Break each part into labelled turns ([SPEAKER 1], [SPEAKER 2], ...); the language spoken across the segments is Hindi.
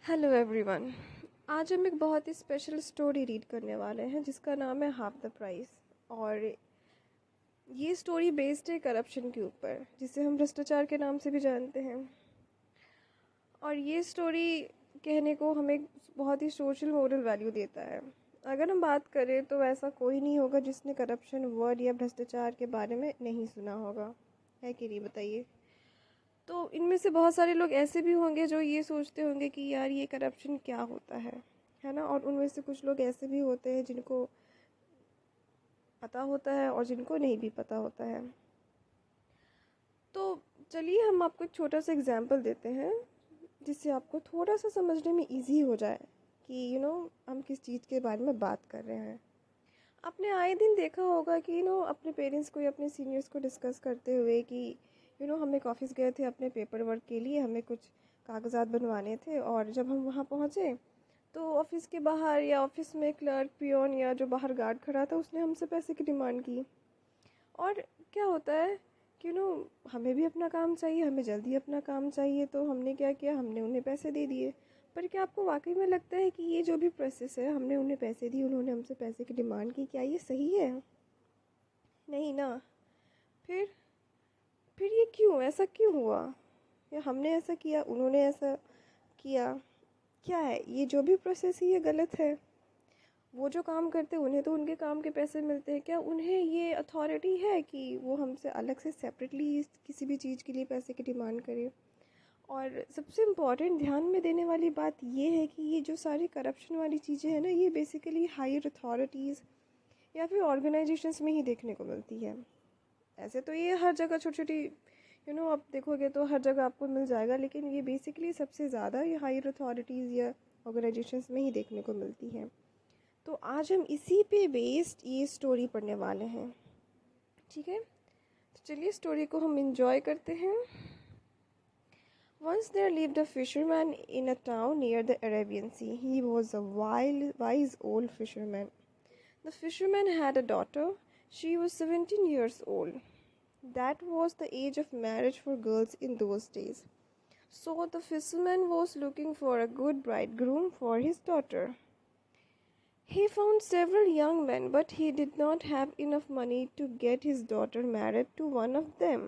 [SPEAKER 1] Hello everyone. आज हम एक बहुत ही स्पेशल स्टोरी रीड करने वाले हैं जिसका नाम है हाफ द प्राइस। और ये स्टोरी बेस्ड है करप्शन के ऊपर, जिसे हम भ्रष्टाचार के नाम से भी जानते हैं। और ये स्टोरी कहने को हमें बहुत ही सोशल मोरल वैल्यू देता है। अगर हम बात करें तो ऐसा कोई नहीं होगा जिसने करप्शन वर्ड या भ्रष्टाचार के बारे में नहीं सुना होगा, है कि नहीं बताइए। तो इनमें से बहुत सारे लोग ऐसे भी होंगे जो ये सोचते होंगे कि यार ये करप्शन क्या होता है ना। और उनमें से कुछ लोग ऐसे भी होते हैं जिनको पता होता है और जिनको नहीं भी पता होता है। तो चलिए हम आपको एक छोटा सा एग्जाम्पल देते हैं जिससे आपको थोड़ा सा समझने में इजी हो जाए कि हम किस चीज़ के बारे में बात कर रहे हैं। आपने आए दिन देखा होगा कि अपने पेरेंट्स को या अपने सीनियर्स को डिस्कस करते हुए कि हम एक ऑफ़िस गए थे अपने पेपर वर्क के लिए, हमें कुछ कागजात बनवाने थे। और जब हम वहाँ पहुँचे तो ऑफ़िस के बाहर या ऑफ़िस में क्लर्क, पियोन या जो बाहर गार्ड खड़ा था उसने हमसे पैसे की डिमांड की। और क्या होता है कि हमें भी अपना काम चाहिए, हमें जल्दी अपना काम चाहिए, तो हमने क्या किया, हमने उन्हें पैसे दे दिए। पर क्या आपको वाकई में लगता है कि ये जो भी प्रोसेस है, हमने उन्हें पैसे दिए, उन्होंने हमसे पैसे की डिमांड की, क्या ये सही है? नहीं ना। फिर फिर ये क्यों, ऐसा क्यों हुआ? या हमने ऐसा किया, उन्होंने ऐसा किया? क्या है ये जो भी प्रोसेस है, ये गलत है। वो जो काम करते हैं उन्हें तो उनके काम के पैसे मिलते हैं, क्या उन्हें ये अथॉरिटी है कि वो हमसे अलग से सेपरेटली किसी भी चीज़ के लिए पैसे की डिमांड करें? और सबसे इम्पॉर्टेंट ध्यान में देने वाली बात ये है कि ये जो सारी करप्शन वाली चीज़ें हैं ना, ये बेसिकली हायर अथॉरिटीज़ या फिर ऑर्गेनाइजेशंस में ही देखने को मिलती है। ऐसे तो ये हर जगह छोटी छोटी आप देखोगे तो हर जगह आपको मिल जाएगा, लेकिन ये बेसिकली सबसे ज़्यादा ये हायर अथॉरिटीज़ या ऑर्गेनाइजेशंस में ही देखने को मिलती है। तो आज हम इसी पे बेस्ड ये स्टोरी पढ़ने वाले हैं, ठीक है। तो चलिए स्टोरी को हम इंजॉय करते हैं। Once there lived a fisherman in a town near the Arabian Sea. He was a wise old fisherman. The fisherman had a daughter. She was 17 years old. That was the age of marriage for girls in those days. So the fisherman was looking for a good bridegroom for his daughter. He found several young men, but he did not have enough money to get his daughter married to one of them.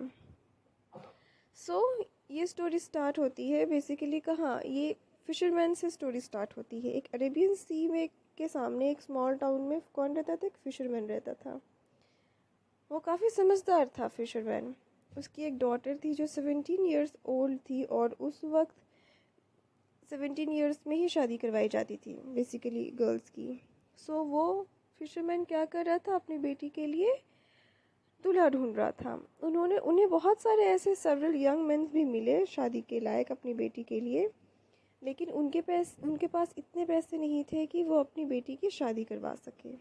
[SPEAKER 1] So ये स्टोरी स्टार्ट होती है बेसिकली कहाँ, ये फिशरमैन से स्टोरी स्टार्ट होती है। एक अरेबियन सी में के सामने एक स्मॉल टाउन में कौन रहता था? एक फिशरमैन रहता था। वो काफ़ी समझदार था फिशरमैन। उसकी एक डॉटर थी जो 17 इयर्स ओल्ड थी, और उस वक्त 17 इयर्स में ही शादी करवाई जाती थी बेसिकली गर्ल्स की। सो वो फिशरमैन क्या कर रहा था, अपनी बेटी के लिए दूल्हा ढूंढ रहा था। उन्हें बहुत सारे ऐसे सेवरल यंग मेन भी मिले शादी के लायक अपनी बेटी के लिए, लेकिन उनके पास इतने पैसे नहीं थे कि वो अपनी बेटी की शादी करवा सके।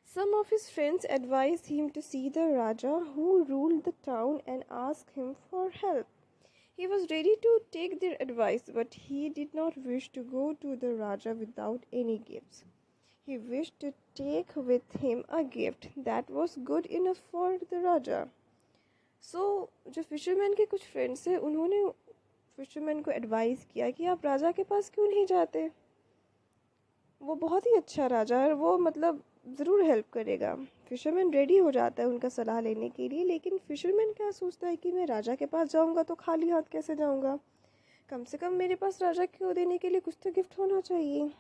[SPEAKER 1] Some of his friends advised him to see the Raja who ruled the town and ask him for help. He was ready to take their advice, but he did not wish to go to the Raja without any gifts. He wished to take with him a gift that was good enough for the Raja. So, जो फिशरमैन के कुछ फ्रेंड्स हैं उन्होंने फिशरमैन को एडवाइस किया कि आप राजा के पास क्यों नहीं जाते, वो बहुत ही अच्छा राजा है, वो मतलब ज़रूर हेल्प करेगा। फिशरमैन रेडी हो जाता है उनका सलाह लेने के लिए, लेकिन फिशरमैन क्या सोचता है कि मैं राजा के पास जाऊंगा तो खाली हाथ कैसे जाऊंगा, कम से कम मेरे पास राजा को देने के लिए कुछ तो गिफ्ट होना चाहिए।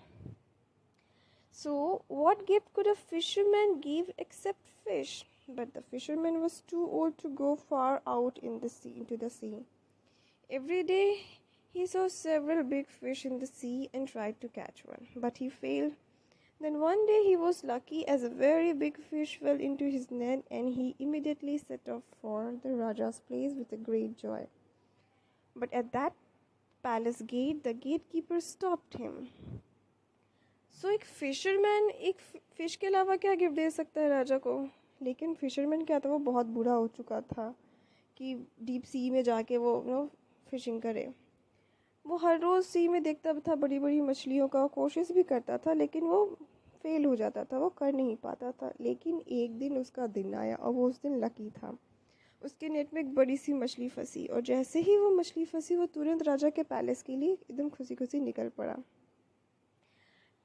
[SPEAKER 1] So, what gift could a fisherman give except fish? But the fisherman was too old to go far out into the sea. Every day he saw several big fish in the sea and tried to catch one, but he failed. Then one day he was lucky as a very big fish fell into his net, and he immediately set off for the Raja's place with a great joy. But at that palace gate, the gatekeeper stopped him. So एक फिशरमैन एक फ़िश के अलावा क्या गिफ्ट दे सकता है राजा को? लेकिन फिशरमैन क्या था, वो बहुत बूढ़ा हो चुका था कि डीप सी में जाके वो फिशिंग करे। वो हर रोज़ सी में देखता था बड़ी बड़ी मछलियों का, कोशिश भी करता था लेकिन वो फेल हो जाता था, वो कर नहीं पाता था। लेकिन एक दिन उसका दिन आया और वो उस दिन लकी था। उसके नेट में एक बड़ी सी मछली फंसी, और जैसे ही वो मछली फंसी वो तुरंत राजा के पैलेस के लिए एकदम खुशी खुशी निकल पड़ा।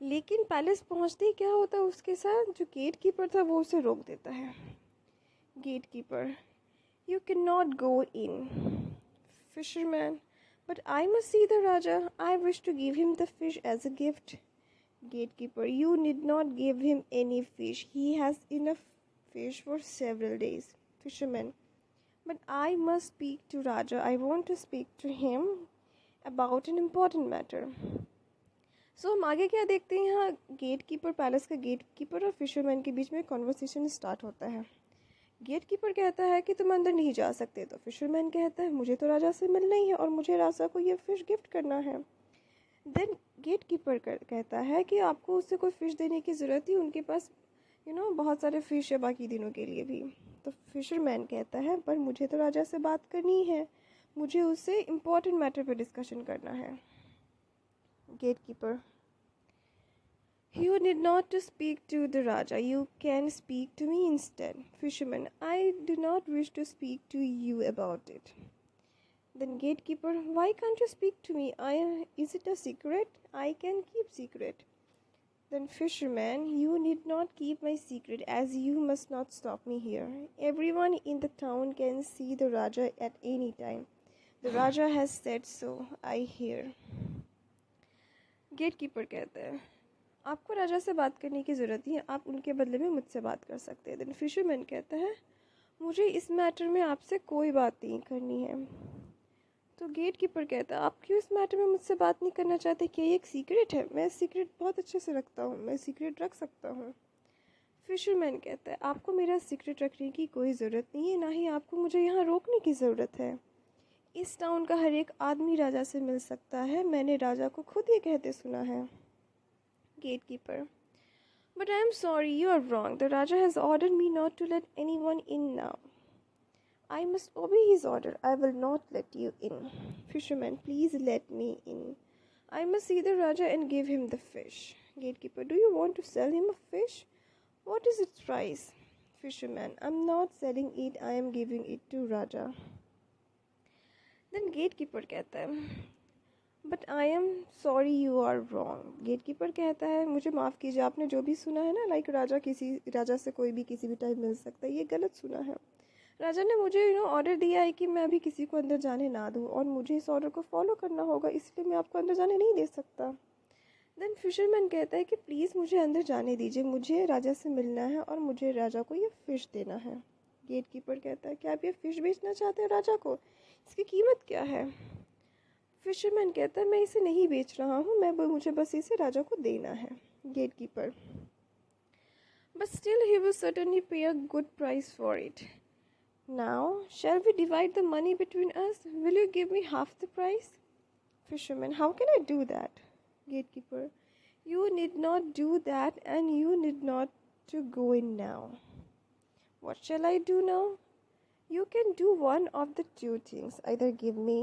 [SPEAKER 1] लेकिन पैलेस पहुंचते ही क्या होता है उसके साथ, जो गेट कीपर था वो उसे रोक देता है। Gatekeeper, you can not go in. Fisherman, but I must see the raja, I wish to give him the fish as a gift. Gatekeeper, you need not give him any fish. He has enough fish for several days. Fisherman, but I must speak to Raja. I want to speak to him about an important matter. So हम आगे क्या देखते हैं, यहाँ गेट कीपर, पैलेस का गेट कीपर और फिशरमैन के बीच में कॉन्वर्सेशन स्टार्ट होता है। गेट कीपर कहता है कि तुम अंदर नहीं जा सकते, तो फिशरमैन कहता है मुझे तो राजा से मिलना ही है और मुझे राजा को ये फ़िश गिफ्ट करना है। देन गेट कीपर कहता है कि आपको उससे कोई फ़िश देने की ज़रूरत ही, उनके पास बहुत सारे फ़िश है बाकी दिनों के लिए भी। तो फिशरमैन कहता है पर मुझे तो राजा से बात करनी है, मुझे उससे इम्पोर्टेंट मैटर पे डिस्कशन करना है। Gatekeeper, You need not to speak to the Raja. You can speak to me instead. Fisherman, I do not wish to speak to you about it. Then gatekeeper, why can't you speak to me? Is it a secret? I can keep secret. Then fisherman, you need not keep my secret, as you must not stop me here. Everyone in the town can see the Raja at any time. The Raja has said so, I hear. Gatekeeper कहता है आपको राजा से बात करने की ज़रूरत नहीं है, आप उनके बदले में मुझसे बात कर सकते हैं। देन फिशरमैन कहता है मुझे इस मैटर में आपसे कोई बात नहीं करनी है। तो गेट कीपर कहता है आप क्यों इस मैटर में मुझसे बात नहीं करना चाहते, क्या ये एक सीक्रेट है? मैं सीक्रेट बहुत अच्छे से रखता हूँ, मैं सीक्रेट रख सकता हूँ। फिशरमैन कहता है आपको मेरा सीक्रेट रखने की कोई ज़रूरत नहीं है, ना ही आपको मुझे यहाँ रोकने की ज़रूरत है। इस टाउन का हर एक आदमी राजा से मिल सकता है, मैंने राजा को खुद ये कहते सुना है। Gatekeeper, but I am sorry, you are wrong. The Raja has ordered me not to let anyone in now. I must obey his order. I will not let you in. Fisherman, please let me in. I must see the Raja and give him the fish. Gatekeeper, do you want to sell him a fish? What is its price? Fisherman, I'm not selling it, I am giving it to Raja. Then gatekeeper कहता है but I am sorry you are wrong. Gatekeeper कहता है मुझे माफ़ कीजिए, आपने जो भी सुना है ना, लाइक राजा से कोई भी किसी भी टाइम मिल सकता है, ये गलत सुना है। राजा ने मुझे ऑर्डर दिया है कि मैं अभी किसी को अंदर जाने ना दूँ, और मुझे इस ऑर्डर को फॉलो करना होगा, इसलिए मैं आपको अंदर जाने नहीं दे सकता। देन फिशरमैन कहता है कि प्लीज़ मुझे अंदर जाने दीजिए, मुझे राजा से मिलना है और मुझे राजा को ये फ़िश देना है। गेटकीपर कहता है क्या आप ये फ़िश बेचना चाहते हैं राजा को, इसकी कीमत क्या है? फिशरमैन कहता है मैं इसे नहीं बेच रहा हूँ, मुझे बस इसे राजा को देना है। Gatekeeper, but still he will certainly pay a good price for it. Now shall we divide the money between us, will you give me half the price? Fisherman, how can I do that? Gatekeeper, you need not do that and you need not to go in now. What shall I do now? You can do one of the two things, either give me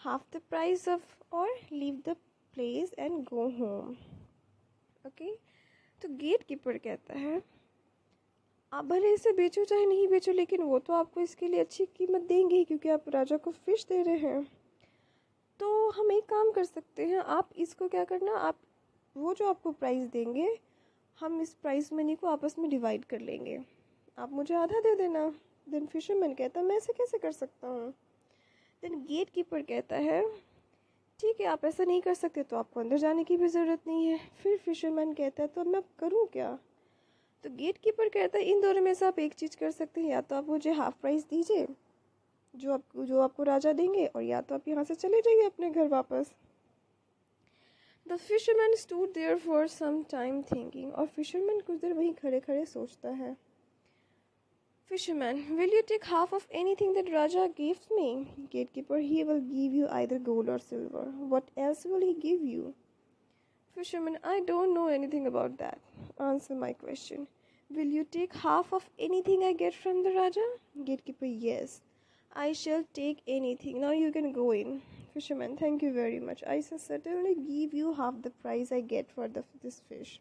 [SPEAKER 1] half the price of or leave the place and go home. Okay? तो गेट कीपर कहता है आप भले इसे बेचो चाहे नहीं बेचो, लेकिन वो तो आपको इसके लिए अच्छी कीमत देंगे ही, क्योंकि आप राजा को फिश दे रहे हैं। तो हम एक काम कर सकते हैं, आप इसको क्या करना, आप वो जो आपको प्राइस देंगे, हम इस प्राइस मनी को आपस में डिवाइड कर लेंगे, आप मुझे आधा दे देना। देन फिशरमैन कहता है मैं ऐसे कैसे कर सकता हूँ? देन गेट कीपर कहता है ठीक है, आप ऐसा नहीं कर सकते तो आपको अंदर जाने की भी ज़रूरत नहीं है। फिर फिशरमैन कहता है तो अब मैं करूँ क्या? तो गेट कीपर कहता है इन दोनों में से आप एक चीज़ कर सकते हैं, या तो आप मुझे हाफ प्राइस दीजिए जो आपको राजा देंगे, और या तो आप यहाँ से चले जाइए अपने घर वापस। The fisherman stood there for some time thinking, और फिशरमैन कुछ देर वहीं खड़े खड़े सोचता है। Fisherman, will you take half of anything that Raja gives me? Gatekeeper, he will give you either gold or silver. What else will he give you? Fisherman, I don't know anything about that. Answer my question. Will you take half of anything I get from the Raja? Gatekeeper, yes. I shall take anything. Now you can go in. Fisherman, thank you very much. I shall certainly give you half the price I get for this fish.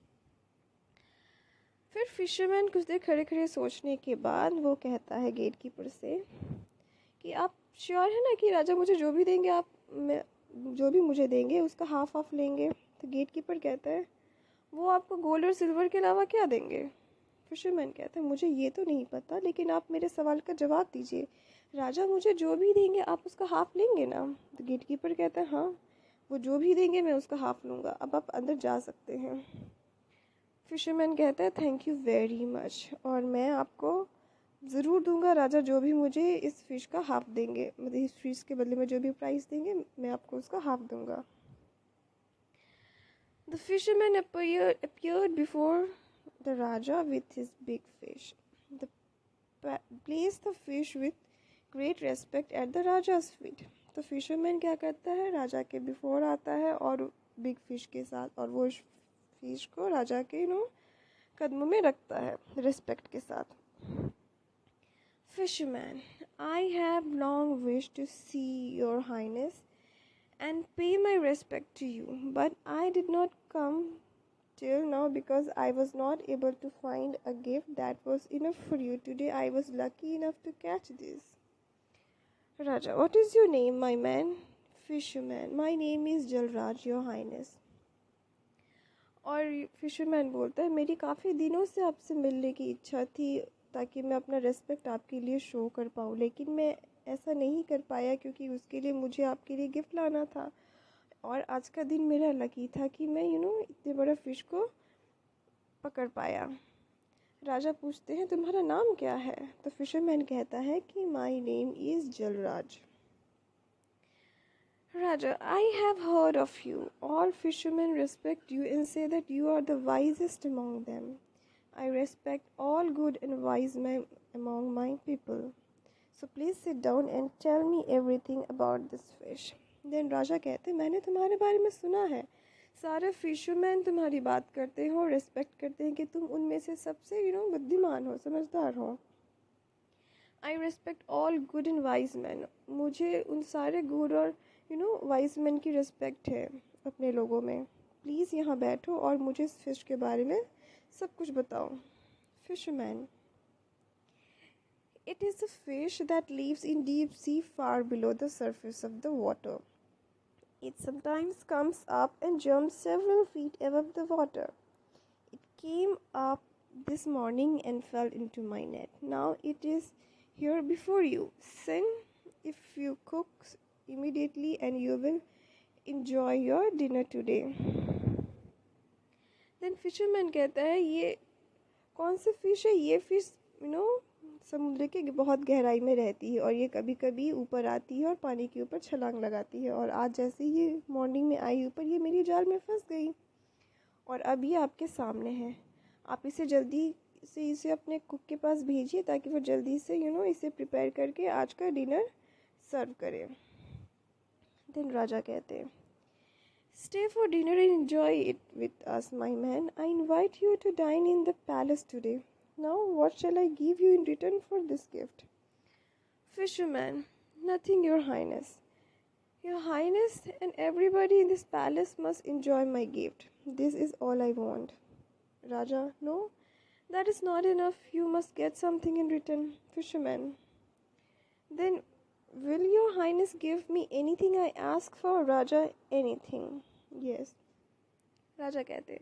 [SPEAKER 1] फिर फिशरमैन कुछ देर खड़े खड़े सोचने के बाद वो कहता है गेट कीपर से कि आप श्योर है ना कि राजा मुझे जो भी देंगे आप जो भी मुझे देंगे उसका हाफ हाफ लेंगे। तो गेट कीपर कहता है वो आपको गोल्ड और सिल्वर के अलावा क्या देंगे। फिशरमैन कहता है मुझे ये तो नहीं पता, लेकिन आप मेरे सवाल का जवाब दीजिए। राजा मुझे जो भी देंगे आप उसका हाफ लेंगे ना। तो गेट कीपर कहता है हाँ, वो जो भी देंगे मैं उसका हाफ लूँगा, अब आप अंदर जा सकते हैं। फिशरमैन कहता है थैंक यू वेरी मच, और मैं आपको ज़रूर दूंगा राजा, जो भी मुझे इस फ़िश का हाफ देंगे, मतलब इस फ़िश के बदले में जो भी प्राइस देंगे मैं आपको उसका हाफ दूंगा। The fisherman appeared before the Raja with his big fish. The placed the fish with great respect at the Raja's feet. तो फिशरमैन क्या करता है, राजा के बिफोर आता है और बिग फिश के साथ, और वो फिश को राजा के कदमों में रखता है रिस्पेक्ट के साथ। Fisherman, I have long wished to see your highness and pay my respect to you, but I did not come till now because I was not able to find a gift that was enough for you. Today I was lucky enough to catch this. Raja, what is your name, my man? Fisherman, my name is Jalraj, your highness. और फिशरमैन बोलता है मेरी काफ़ी दिनों से आपसे मिलने की इच्छा थी ताकि मैं अपना रेस्पेक्ट आपके लिए शो कर पाऊँ, लेकिन मैं ऐसा नहीं कर पाया क्योंकि उसके लिए मुझे आपके लिए गिफ्ट लाना था, और आज का दिन मेरा लकी था कि मैं इतने बड़ा फ़िश को पकड़ पाया। राजा पूछते हैं तुम्हारा नाम क्या है। तो फिशरमैन कहता है कि my name is Jalraj. Raja, I have heard of you. All fishermen respect you and say that you are the wisest among them. I respect all good and wise men among my people. So please sit down and tell me everything about this fish. Then Raja कहते मैंने तुम्हारे बारे में सुना है, सारे फिशरमैन तुम्हारी बात करते हो, रिस्पेक्ट करते हैं कि तुम उनमें से सबसे बुद्धिमान हो, समझदार हो। I respect all good and wise men. मुझे उन सारे गुड और वाइज मैन की रिस्पेक्ट है अपने लोगों में। प्लीज़ यहाँ बैठो और मुझे इस फिश के बारे में सब कुछ बताओ। Fisherman, it is a fish that lives in deep sea far below the surface of the water. It sometimes comes up and jumps several feet above the water. It came up this morning and fell into my net. Now it is here before you. Send if you cook immediately and you will enjoy your dinner today. Then fisherman कहता है ये कौन सी फिश है। ये फिश समुद्र के बहुत गहराई में रहती है और ये कभी कभी ऊपर आती है और पानी के ऊपर छलांग लगाती है, और आज जैसे ये मॉर्निंग में आई ऊपर, ये मेरी जाल में फंस गई और अब ये आपके सामने है। आप इसे जल्दी से इसे अपने कुक के पास भेजिए ताकि वो जल्दी से इसे प्रिपेयर करके आज का डिनर सर्व करे। देन राजा कहते हैं stay for dinner and enjoy it with us my man. I invite you to dine in the palace today. Now what shall I give you in return for this gift. Fisherman, nothing your highness. Your Highness and everybody in this palace must enjoy my gift. This is all I want. Raja, no, that is not enough. You must get something in return. Fisherman, then will your Highness give me anything I ask for? Raja, anything. Yes. राजा कहते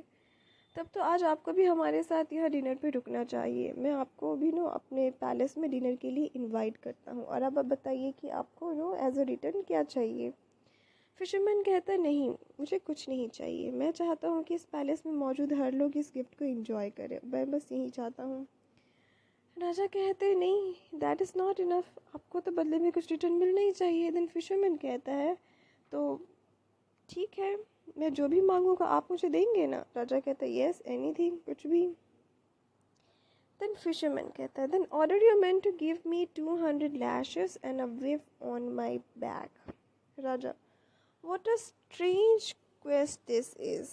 [SPEAKER 1] तब तो आज आपको भी हमारे साथ यहाँ डिनर पे रुकना चाहिए। मैं आपको भी अपने पैलेस में डिनर के लिए इनवाइट करता हूँ, और अब आप बताइए कि आपको एज अ रिटर्न क्या चाहिए। फिशरमैन कहता है नहीं, मुझे कुछ नहीं चाहिए। मैं चाहता हूँ कि इस पैलेस में मौजूद हर लोग इस गिफ्ट को एंजॉय करें, मैं बस यही चाहता हूँ। राजा कहते नहीं, दैट इज़ नॉट इनफ, आपको तो बदले में कुछ रिटर्न मिलना ही चाहिए। देन फिशरमैन कहता है तो ठीक है, मैं जो भी मांगूंगा आप मुझे देंगे ना। राजा कहता है यस, एनीथिंग, कुछ भी। देन फिशरमैन कहता है then order your man to give me 200 lashes and a whip on my back. राजा, what a strange quest this is.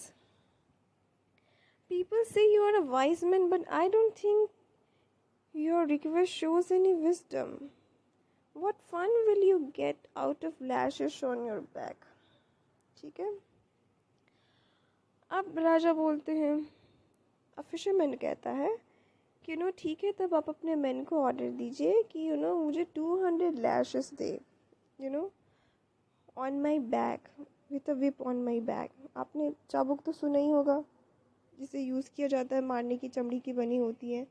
[SPEAKER 1] People say you are a wise man, but I don't think your request shows any wisdom. What fun will you get out of lashes on your back? ठीक है। अब राजा बोलते हैं, अब फिशरमैन कहता है कि ठीक है, तब आप अपने मैन को ऑर्डर दीजिए कि मुझे 200 lashes they, you on my back with a whip on my back. आपने चाबुक तो सुना ही होगा, जिसे यूज़ किया जाता है मारने की, चमड़ी की बनी होती है।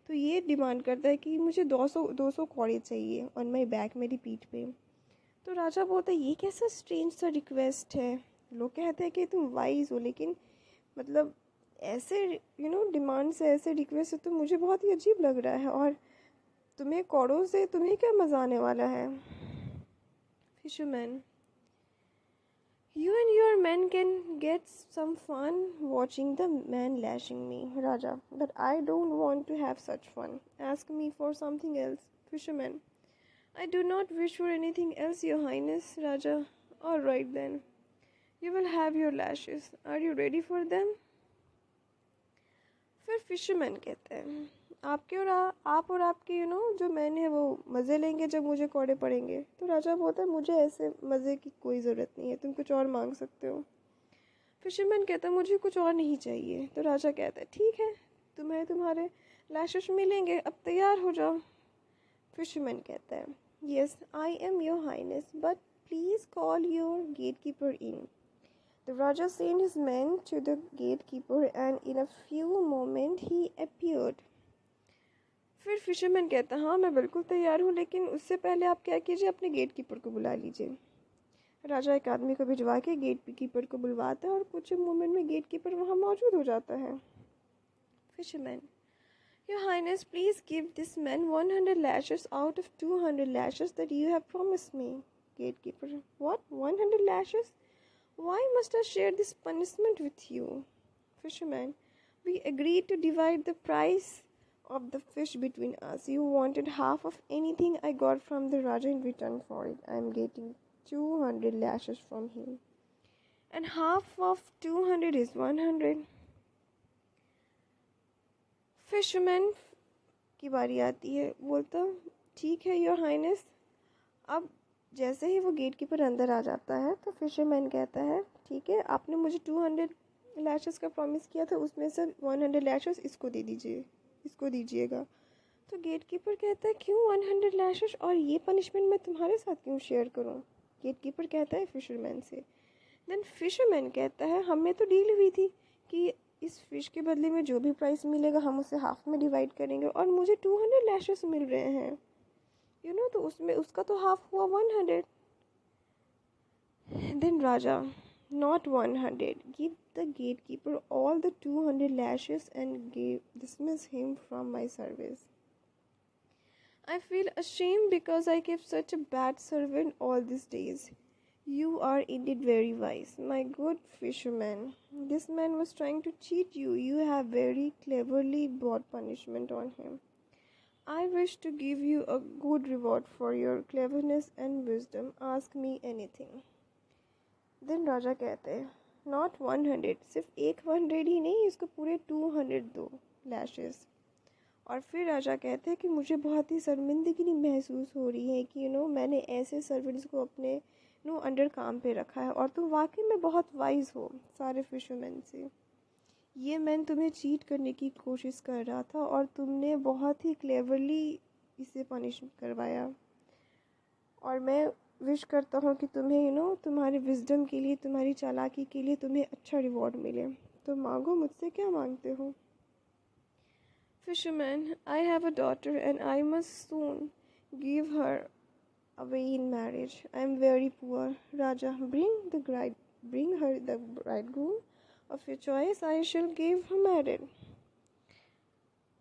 [SPEAKER 1] तो ये डिमांड करता है कि मुझे 200 कौड़े चाहिए ऑन माई बैक, मेरी पीठ पे। तो राजा बोलता है ये कैसा स्ट्रेंज सा रिक्वेस्ट है। लोग कहते हैं कि तुम वाइज हो, लेकिन मतलब ऐसे डिमांड से, ऐसे रिक्वेस्ट से तो मुझे बहुत ही अजीब लग रहा है। और तुम्हें कौड़ों से तुम्हें क्या मज़ा आने वाला है। Fisherman: You and your men can get some fun watching the man lashing me, Raja, but I don't want to have such fun. Ask me for something else. Fisherman: I do not wish for anything else, Your Highness, Raja. All right then. You will have your lashes. Are you ready for them? फिर फिशरमैन कहते हैं आपके और आप और आपके जो मैन है वो मज़े लेंगे जब मुझे कौड़े पड़ेंगे। तो राजा बोलता है मुझे ऐसे मज़े की कोई ज़रूरत नहीं है, तुम कुछ और मांग सकते हो। फिशरमैन कहता है मुझे कुछ और नहीं चाहिए। तो राजा कहता है ठीक है, तुम्हें तुम्हारे लैशेस मिलेंगे, अब तैयार हो जाओ। फिशरमैन कहता है yes I am your highness, but please call your gatekeeper in. The Raja sent his men to the gatekeeper and in a few moments he appeared. फिर फिशरमैन कहता है हाँ मैं बिल्कुल तैयार हूँ, लेकिन उससे पहले आप क्या कीजिए, अपने गेट कीपर को बुला लीजिए। राजा एक आदमी को भिजवा के गेट कीपर को बुलवाता है और कुछ मोमेंट में गेट कीपर वहाँ मौजूद हो जाता है। Fisherman: Your Highness, please give this man 100 lashes out of 200 lashes that you have promised me. Gatekeeper: What? 100 lashes? Why must I share this punishment with you? Fisherman: We agreed to divide the price of the fish between us. You wanted half of anything I got from the Raja in return for it. I am getting 200 lashes from him. And half of 200 is 100. Fisherman की बारी आती है, बोलता ठीक है योर हाइनेस। अब जैसे ही वो गेट कीपर अंदर आ जाता है तो फिशरमैन कहता है ठीक है, आपने मुझे 200 लैशेस का प्रॉमिस किया था, उसमें से 100 लैशेस इसको दे दीजिए, इसको दीजिएगा। तो गेट कीपर कहता है क्यों 100 लैशेस, और ये पनिशमेंट मैं तुम्हारे साथ क्यों शेयर करूं। गेट कीपर कहता है फिशरमैन से। देन फिशरमैन कहता है हमें तो डील हुई थी कि इस फिश के बदले में जो भी प्राइस मिलेगा हम उसे हाफ में डिवाइड करेंगे, और मुझे 200 लैशेस मिल रहे हैं, तो उसमें उसका तो हाफ हुआ 100। Then Raja: Not 100. Give the gatekeeper all the 200 lashes and dismiss him from my service. I feel ashamed because I kept such a bad servant all these days. You are indeed very wise, my good fisherman. This man was trying to cheat you. You have very cleverly brought punishment on him. I wish to give you a good reward for your cleverness and wisdom. Ask me anything. Then राजा कहते हैं नॉट 100, सिर्फ एक 100 ही नहीं, इसको पूरे 200 दो लैशेस। और फिर राजा कहते हैं कि मुझे बहुत ही शर्मिंदगी महसूस हो रही है कि मैंने ऐसे सर्वेंट्स को अपने अंडर काम पे रखा है, और तुम वाकई में बहुत वाइज हो सारे फिशरमैन से। ये मैन तुम्हें चीट करने की कोशिश कर रहा था और तुमने बहुत ही क्लेवरली इसे पनिश करवाया, और मैं विश करता हूँ कि तुम्हें तुम्हारे विजडम के लिए, तुम्हारी चालाकी के लिए तुम्हें अच्छा रिवॉर्ड मिले। तो मांगो, मुझसे क्या मांगते हो। Fisherman: I have a daughter and I must soon give her away in marriage. I am very poor. Raja: bring her the bridegroom of your choice. I shall give her married.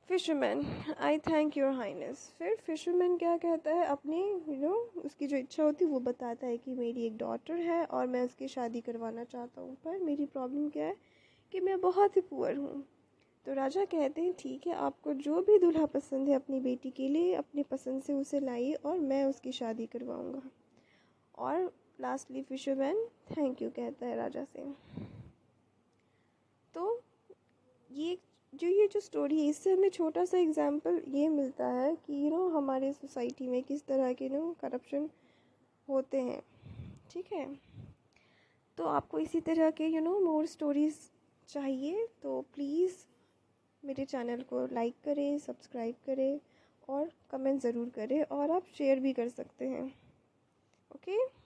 [SPEAKER 1] Fisherman: I thank your highness. फिर फिशरमैन क्या कहता है, अपनी उसकी जो इच्छा होती है वो बताता है कि मेरी एक डॉटर है और मैं उसकी शादी करवाना चाहता हूँ, पर मेरी प्रॉब्लम क्या है कि मैं बहुत ही पुअर हूँ। तो राजा कहते हैं ठीक है, आपको जो भी दूल्हा पसंद है अपनी बेटी के लिए, अपनी पसंद से उसे लाइए और मैं उसकी शादी करवाऊँगा। और लास्टली फिशरमैन थैंक यू कहता है राजा से। तो ये जो स्टोरी है, इससे हमें छोटा सा एग्जांपल ये मिलता है कि हमारे सोसाइटी में किस तरह के करप्शन होते हैं। ठीक है, तो आपको इसी तरह के मोर स्टोरीज़ चाहिए तो प्लीज़ मेरे चैनल को लाइक करें, सब्सक्राइब करें और कमेंट ज़रूर करें, और आप शेयर भी कर सकते हैं। ओके।